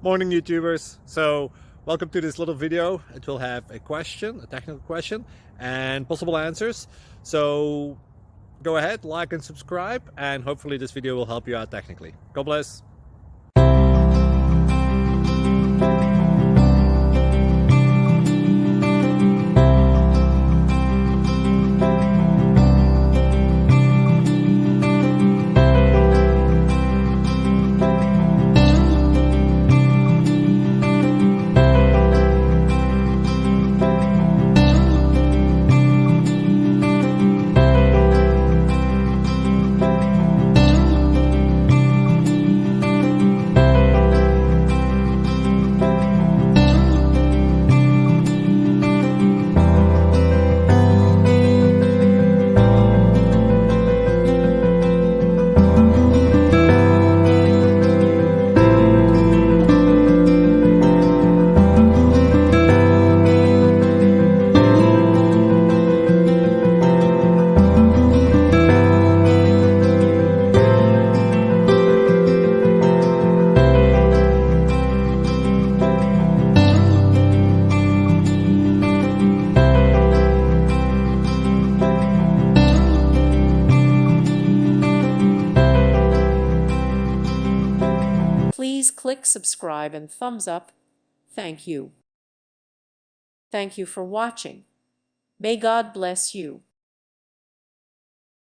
Morning, YouTubers. So welcome to this little video. It will have a question, a technical question, and possible answers. So go ahead, like and subscribe, and hopefully this video will help you out technically. God bless. Please click subscribe and thumbs up. Thank you. Thank you for watching. May God bless you.